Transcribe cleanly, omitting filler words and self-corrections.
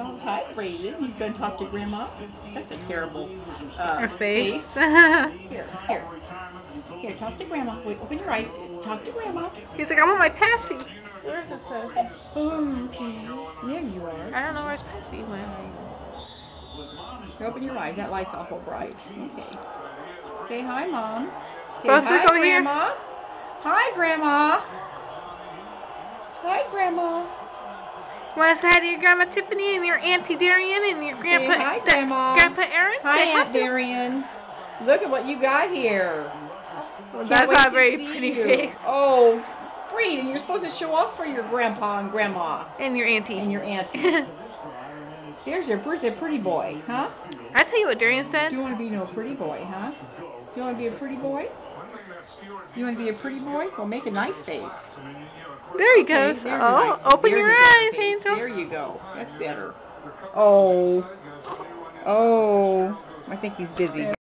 Oh, hi, Brayden. You gonna talk to Grandma? That's a terrible face. Here. Here, talk to Grandma. Wait, open your eyes. Talk to Grandma. He's like, I want my passy. Where's his passy? Oh, okay. There you are. I don't know where his passy went. Open your eyes. That light's awful bright. Okay. Say hi, Mom. Say Well, hi, over Grandma. here. Hi, Grandma. Hi, Grandma. Want to say hi to your Grandma Tiffany and your Auntie Darian and your Grandpa, Say hi, Grandma. Grandpa Aaron? Hi, Aunt Darian. Look at what you got here. Well, that's not a very pretty face. Oh, Brayden, you're supposed to show off for your grandpa and grandma. And your auntie. And your auntie. Here's a pretty boy, huh? I tell you what Darian said. Do you want to be no pretty boy, huh? Do you want to be a pretty boy? You want to be a pretty boy? Well, make a nice face. There he goes. Okay, oh, nice. open your eyes, face. Angel. There you go. That's better. Oh. I think he's busy.